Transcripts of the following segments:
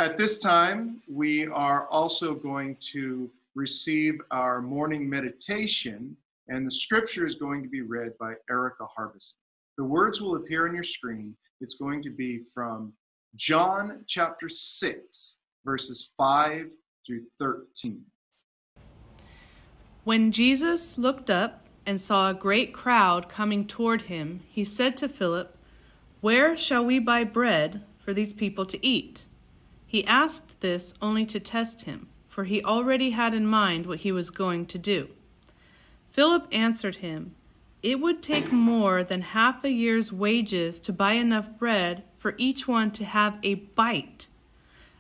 At this time, we are also going to receive our morning meditation, and the scripture is going to be read by Erica Harbison. The words will appear on your screen. It's going to be from John chapter 6, verses 5 through 13. When Jesus looked up and saw a great crowd coming toward him, he said to Philip, "Where shall we buy bread for these people to eat?" He asked this only to test him, for he already had in mind what he was going to do. Philip answered him, "It would take more than half a year's wages to buy enough bread for each one to have a bite."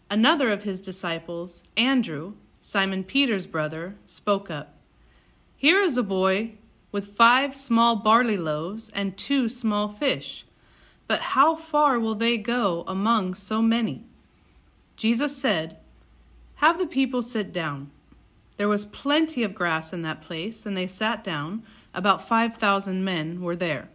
Another of his disciples, Andrew, Simon Peter's brother, spoke up. "Here is a boy with 5 small barley loaves and 2 small fish. But how far will they go among so many?" Jesus said, "Have the people sit down." There was plenty of grass in that place, and they sat down. About 5,000 men were there.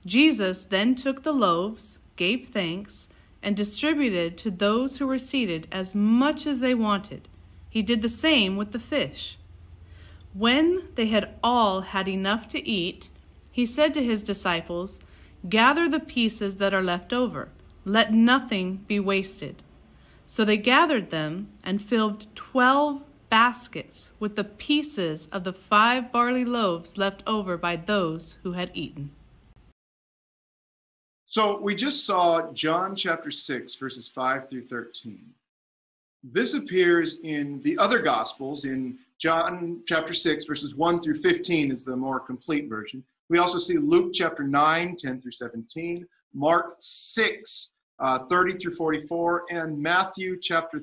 Jesus then took the loaves, gave thanks, and distributed to those who were seated as much as they wanted. He did the same with the fish. When they had all had enough to eat, he said to his disciples, "Gather the pieces that are left over. Let nothing be wasted." So they gathered them and filled 12 baskets with the pieces of the 5 barley loaves left over by those who had eaten. So we just saw John chapter 6, verses 5 through 13. This appears in the other Gospels. In John chapter 6, verses 1 through 15 is the more complete version. We also see Luke chapter 9, 10 through 17, Mark 6, 30 through 44, and Matthew chapter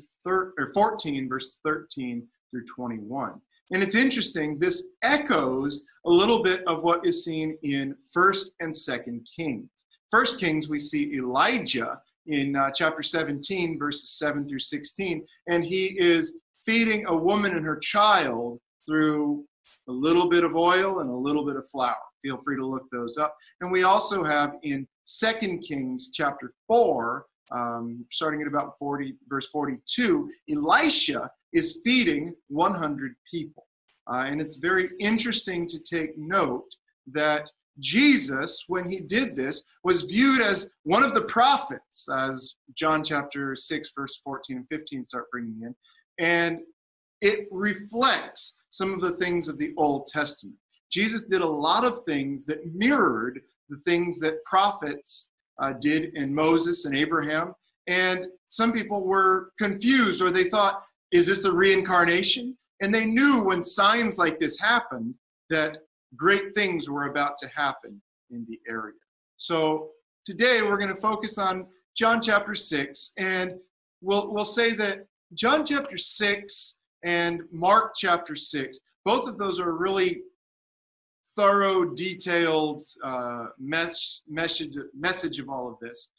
14, verses 13 through 21. And it's interesting, this echoes a little bit of what is seen in 1st and 2nd Kings. 1st Kings, we see Elijah in chapter 17, verses 7 through 16, and he is feeding a woman and her child through a little bit of oil and a little bit of flour. Feel free to look those up. And we also have in 2 Kings chapter 4, starting at about verse 42, Elisha is feeding 100 people. And it's very interesting to take note that Jesus, when he did this, was viewed as one of the prophets, as John chapter 6, verse 14 and 15 start bringing in. And it reflects some of the things of the Old Testament. Jesus did a lot of things that mirrored the things that prophets did in Moses and Abraham. And some people were confused, or they thought, is this the reincarnation? And they knew when signs like this happened that great things were about to happen in the area. So today we're going to focus on John chapter 6, and we'll say that John chapter 6 and Mark chapter 6, both of those are really thorough, detailed message of all of this.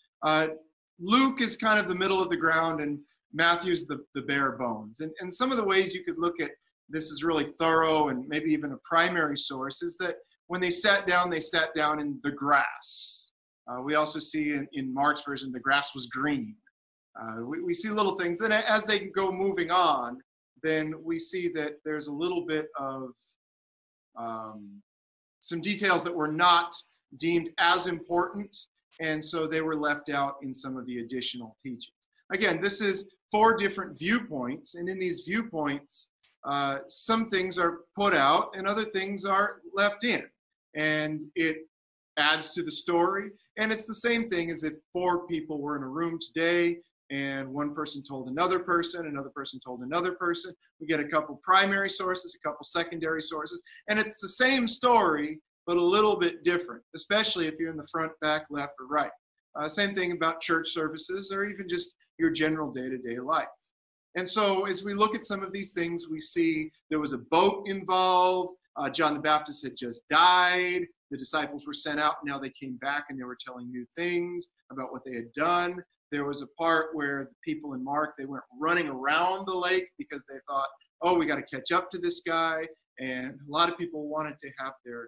Luke is kind of the middle of the ground, and Matthew's the bare bones. And some of the ways you could look at this is really thorough and maybe even a primary source is that when they sat down in the grass. We also see in Mark's version, the grass was green. We see little things. Then as they go moving on, then we see that there's a little bit of some details that were not deemed as important, and so they were left out in some of the additional teachings. Again, this is 4 different viewpoints, and in these viewpoints, some things are put out and other things are left in, and it adds to the story. And it's the same thing as if 4 people were in a room today and one person told another person told another person. We get a couple primary sources, a couple secondary sources, and it's the same story, but a little bit different, especially if you're in the front, back, left, or right. Same thing about church services or even just your general day-to-day life. And so as we look at some of these things, we see there was a boat involved. John the Baptist had just died. The disciples were sent out. Now they came back and they were telling new things about what they had done. There was a part where the people in Mark, they went running around the lake because they thought, oh, we got to catch up to this guy. And a lot of people wanted to have their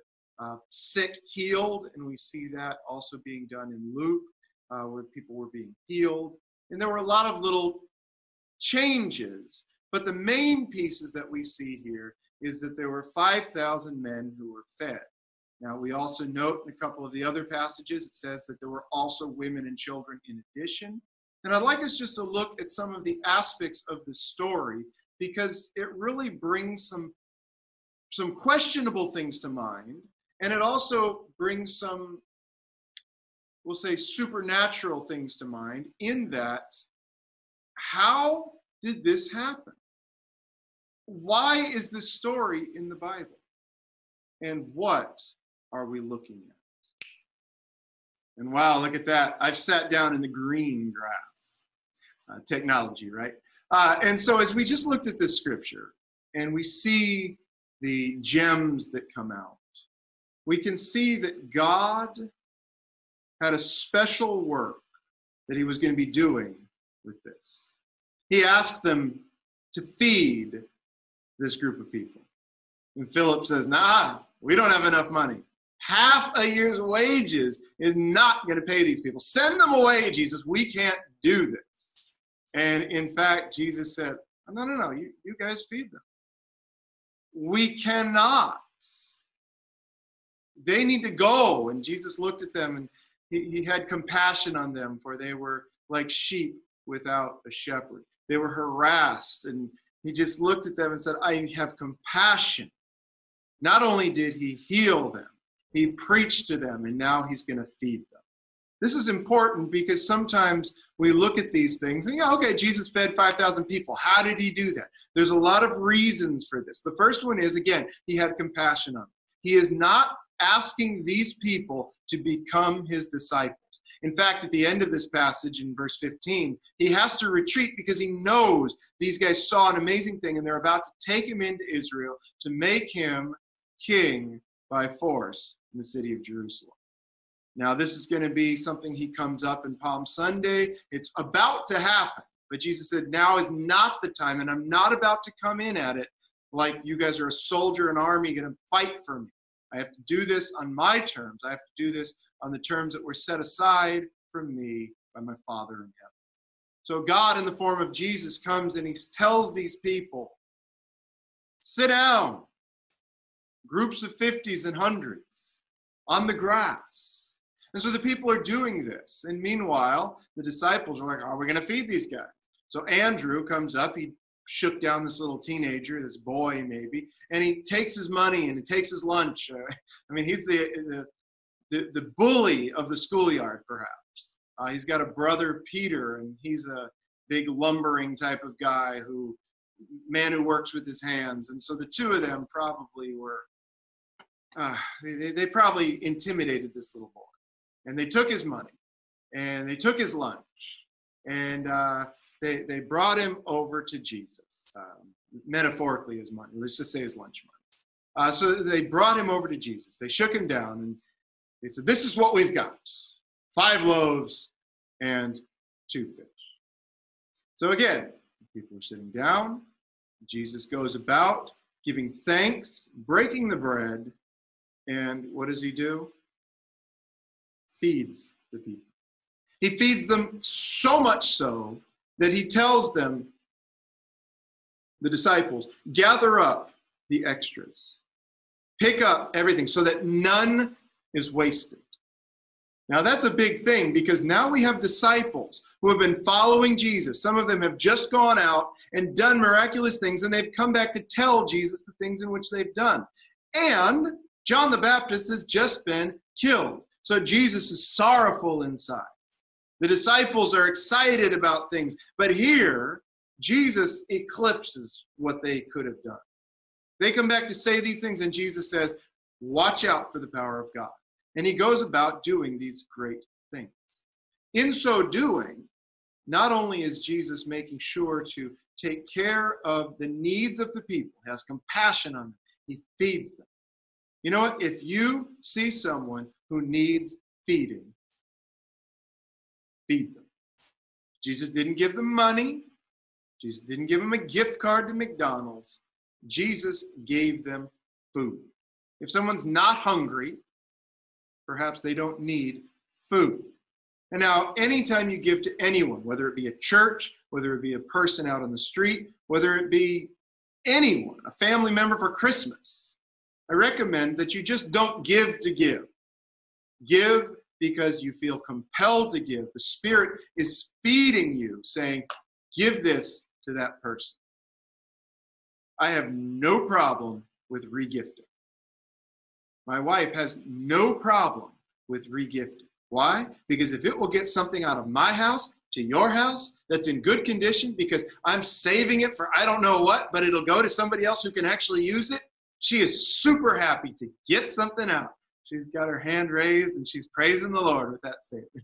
sick healed. And we see that also being done in Luke, where people were being healed. And there were a lot of little changes. But the main pieces that we see here is that there were 5,000 men who were fed. Now, we also note in a couple of the other passages, it says that there were also women and children in addition. And I'd like us just to look at some of the aspects of the story, because it really brings some questionable things to mind. And it also brings some, we'll say, supernatural things to mind, in that, how did this happen? Why is this story in the Bible? And what are we looking at? And wow, look at that. I've sat down in the green grass. Technology, right? And so as we just looked at this scripture and we see the gems that come out, we can see that God had a special work that he was going to be doing with this. He asked them to feed this group of people. And Philip says, nah, we don't have enough money. Half a year's wages is not going to pay these people. Send them away, Jesus. We can't do this. And in fact, Jesus said, no, you guys feed them. We cannot. They need to go. And Jesus looked at them and he had compassion on them, for they were like sheep without a shepherd. They were harassed, and he just looked at them and said, I have compassion. Not only did he heal them, he preached to them, and now he's going to feed them. This is important because sometimes we look at these things and, okay, Jesus fed 5,000 people. How did he do that? There's a lot of reasons for this. The first one is, again, he had compassion on them. He is not asking these people to become his disciples. In fact, at the end of this passage in verse 15, he has to retreat because he knows these guys saw an amazing thing and they're about to take him into Israel to make him king by force in the city of Jerusalem. Now, this is going to be something he comes up in Palm Sunday. It's about to happen. But Jesus said, now is not the time, and I'm not about to come in at it like you guys are a soldier, an army, going to fight for me. I have to do this on my terms. I have to do this on the terms that were set aside for me by my Father in heaven. So God, in the form of Jesus, comes and he tells these people, sit down. Groups of 50s and 100s on the grass. And so the people are doing this. And meanwhile, the disciples are like, are we going to feed these guys? So Andrew comes up. He shook down this little teenager, this boy maybe, and he takes his money and he takes his lunch. He's the bully of the schoolyard, perhaps. He's got a brother, Peter, and he's a big lumbering type of guy man who works with his hands. And so the two of them probably were, they probably intimidated this little boy. And they took his money and they took his lunch and they brought him over to Jesus, metaphorically his money. Let's just say his lunch money. So they brought him over to Jesus. They shook him down and they said, this is what we've got. 5 loaves and 2 fish. So again, people are sitting down. Jesus goes about giving thanks, breaking the bread, and what does he do? Feeds the people. He feeds them so much so that he tells them, the disciples, gather up the extras. Pick up everything so that none is wasted. Now that's a big thing, because now we have disciples who have been following Jesus. Some of them have just gone out and done miraculous things, and they've come back to tell Jesus the things in which they've done. And John the Baptist has just been killed. So Jesus is sorrowful inside. The disciples are excited about things. But here, Jesus eclipses what they could have done. They come back to say these things, and Jesus says, watch out for the power of God. And he goes about doing these great things. In so doing, not only is Jesus making sure to take care of the needs of the people, he has compassion on them, he feeds them. You know what? If you see someone who needs feeding, feed them. Jesus didn't give them money. Jesus didn't give them a gift card to McDonald's. Jesus gave them food. If someone's not hungry, perhaps they don't need food. And now, anytime you give to anyone, whether it be a church, whether it be a person out on the street, whether it be anyone, a family member for Christmas, I recommend that you just don't give to give. Give because you feel compelled to give. The Spirit is feeding you, saying, give this to that person. I have no problem with regifting. My wife has no problem with regifting. Why? Because if it will get something out of my house to your house that's in good condition because I'm saving it for I don't know what, but it'll go to somebody else who can actually use it, she is super happy to get something out. She's got her hand raised and she's praising the Lord with that statement.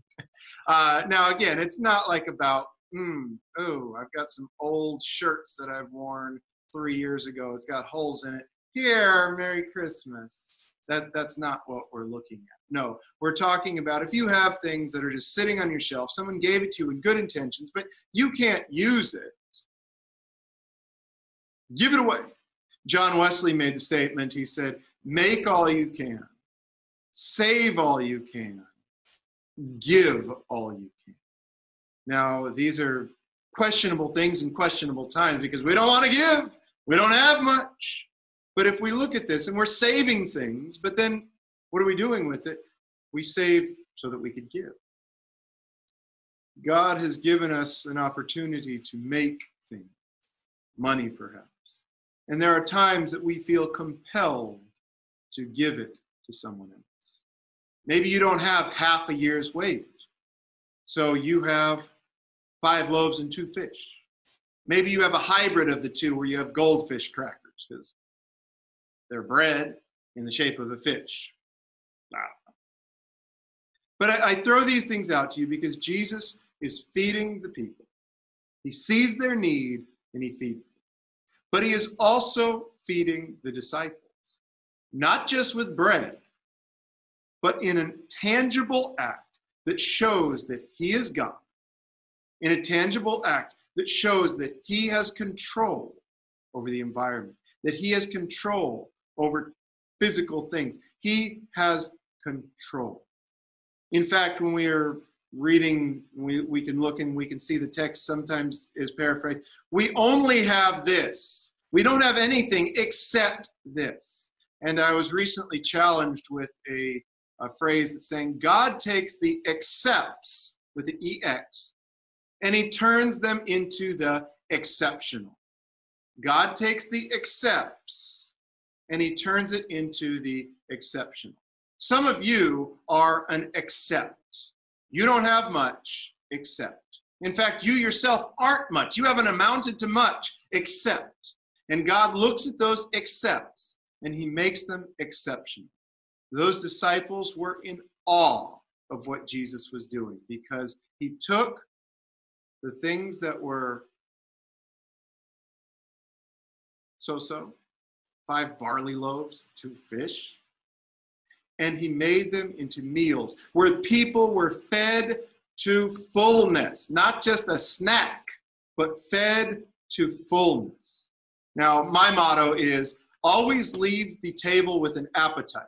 Now, again, it's not like about, I've got some old shirts that I've worn 3 years ago. It's got holes in it. Here, Merry Christmas. That's not what we're looking at. No, we're talking about if you have things that are just sitting on your shelf, someone gave it to you in good intentions, but you can't use it, give it away. John Wesley made the statement, he said, make all you can, save all you can, give all you can. Now, these are questionable things in questionable times because we don't want to give. We don't have much. But if we look at this and we're saving things, but then what are we doing with it? We save so that we could give. God has given us an opportunity to make things, money perhaps. And there are times that we feel compelled to give it to someone else. Maybe you don't have half a year's wage, so you have 5 loaves and 2 fish. Maybe you have a hybrid of the two where you have goldfish crackers because they're bread in the shape of a fish. But I throw these things out to you because Jesus is feeding the people. He sees their need and he feeds them. But he is also feeding the disciples, not just with bread, but in a tangible act that shows that he is God, in a tangible act that shows that he has control over the environment, that he has control over physical things. He has control. In fact, when we are reading, we can look and we can see the text sometimes is paraphrased. We only have this. We don't have anything except this. And I was recently challenged with a phrase that's saying, God takes the accepts with the EX and he turns them into the exceptional. God takes the accepts and he turns it into the exceptional. Some of you are an accept. You don't have much except. In fact, you yourself aren't much. You haven't amounted to much except. And God looks at those accepts and he makes them exceptional. Those disciples were in awe of what Jesus was doing because he took the things that were so-so, 5 barley loaves, 2 fish, and he made them into meals where people were fed to fullness, not just a snack, but fed to fullness. Now, my motto is always leave the table with an appetite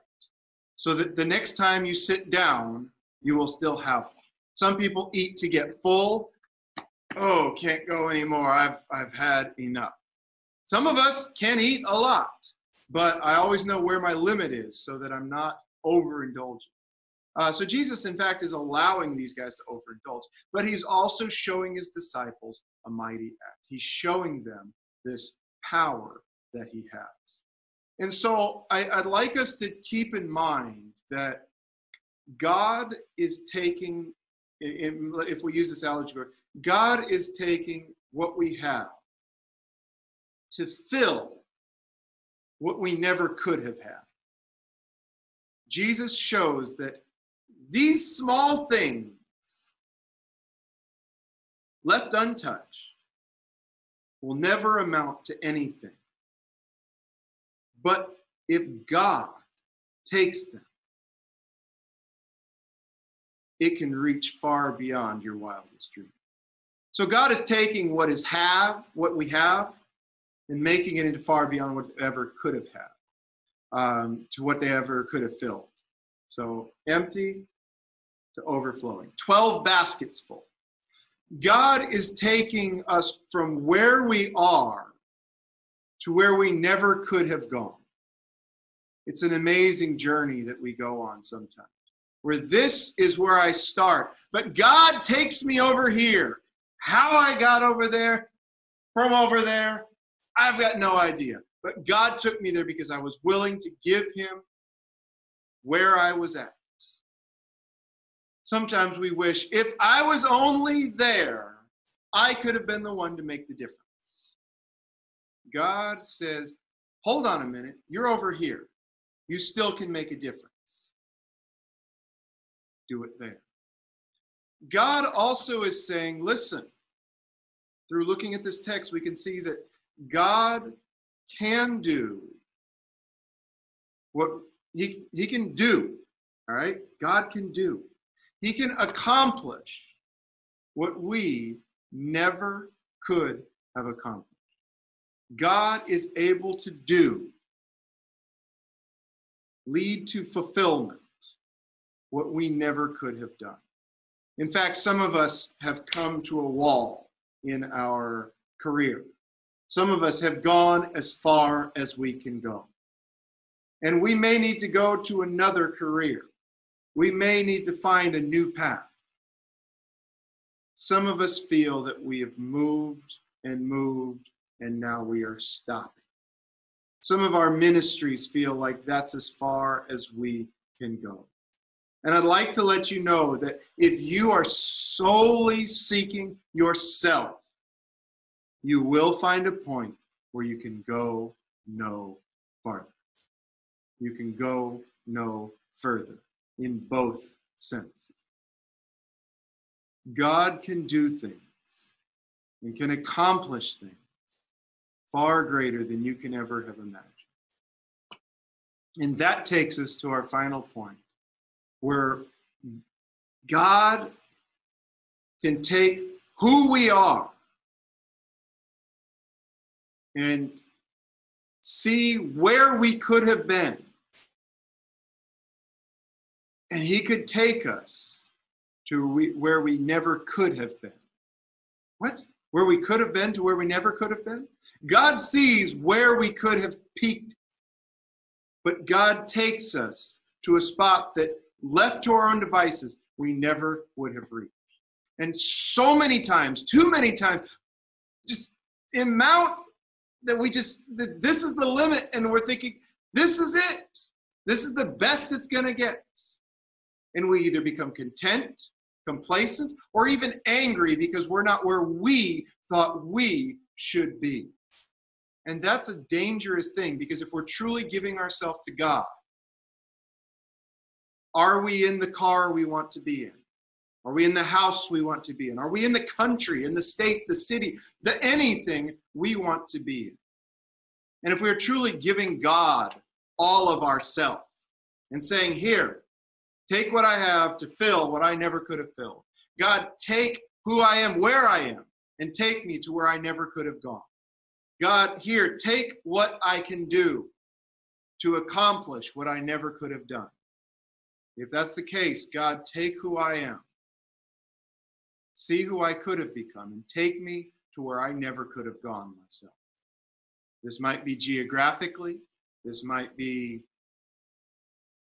so that the next time you sit down, you will still have one. Some people eat to get full. Oh, can't go anymore. I've had enough. Some of us can eat a lot, but I always know where my limit is so that I'm not overindulgent. So Jesus, in fact, is allowing these guys to overindulge, but he's also showing his disciples a mighty act. He's showing them this power that he has. And so I'd like us to keep in mind that God is taking, if we use this allegory, God is taking what we have to fill what we never could have had. Jesus shows that these small things left untouched will never amount to anything. But if God takes them, it can reach far beyond your wildest dream. So God is taking what we have, and making it into far beyond what they ever could have had, to what they ever could have filled. So empty to overflowing. 12 baskets full. God is taking us from where we are to where we never could have gone. It's an amazing journey that we go on sometimes, where this is where I start, but God takes me over here. How I got over there, from over there, I've got no idea. But God took me there because I was willing to give him where I was at. Sometimes we wish, if I was only there, I could have been the one to make the difference. God says, hold on a minute, you're over here. You still can make a difference. Do it there. God also is saying, listen, through looking at this text, we can see that God can do what he can do, all right? God can do. He can accomplish what we never could have accomplished. God is able to do, lead to fulfillment, what we never could have done. In fact, some of us have come to a wall in our career. Some of us have gone as far as we can go. And we may need to go to another career. We may need to find a new path. Some of us feel that we have moved, and now we are stopping. Some of our ministries feel like that's as far as we can go. And I'd like to let you know that if you are solely seeking yourself, you will find a point where you can go no farther. You can go no further in both senses. God can do things and can accomplish things far greater than you can ever have imagined. And that takes us to our final point, where God can take who we are and see where we could have been. And he could take us to where we never could have been. What? Where we could have been to where we never could have been? God sees where we could have peaked, but God takes us to a spot that, left to our own devices, we never would have reached. And so many times, too many times, just the amount that this is the limit, and we're thinking, this is it. This is the best it's going to get. And we either become content, complacent, or even angry because we're not where we thought we should be. And that's a dangerous thing, because if we're truly giving ourselves to God, are we in the car we want to be in? Are we in the house we want to be in? Are we in the country, in the state, the city, anything we want to be in? And if we're truly giving God all of ourselves and saying, here, take what I have to fill what I never could have filled. God, take who I am, where I am, and take me to where I never could have gone. God, here, take what I can do to accomplish what I never could have done. If that's the case, God, take who I am, see who I could have become, and take me to where I never could have gone myself. This might be geographically, this might be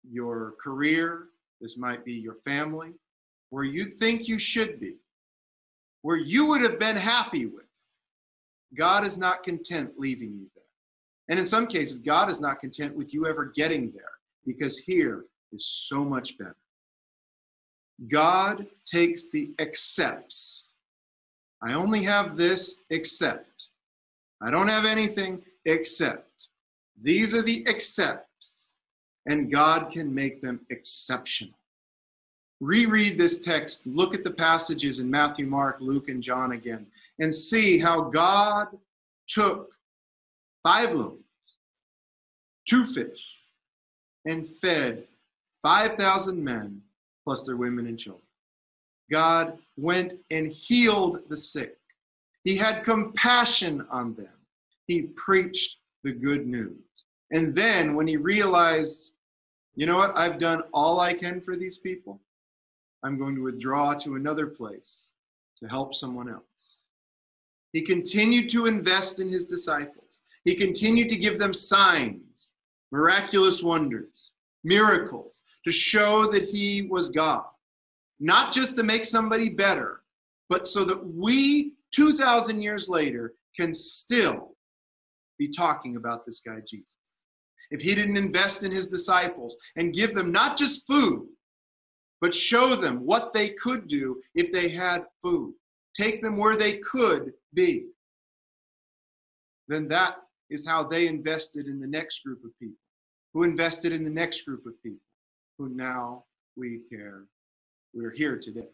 your career, this might be your family, where you think you should be, where you would have been happy with. God is not content leaving you there. And in some cases, God is not content with you ever getting there, because here is so much better. God takes the accepts. I only have this except. I don't have anything except. These are the accepts, and God can make them exceptional. Reread this text, look at the passages in Matthew, Mark, Luke, and John again, and see how God took 5 loaves, 2 fish, and fed 5,000 men, plus their women and children. God went and healed the sick. He had compassion on them. He preached the good news. And then when he realized, you know what, I've done all I can for these people, I'm going to withdraw to another place to help someone else. He continued to invest in his disciples. He continued to give them signs, miraculous wonders, miracles, to show that he was God. Not just to make somebody better, but so that we, 2,000 years later, can still be talking about this guy Jesus. If he didn't invest in his disciples and give them not just food, but show them what they could do if they had food, take them where they could be, then that is how they invested in the next group of people, who invested in the next group of people, who now we're here today.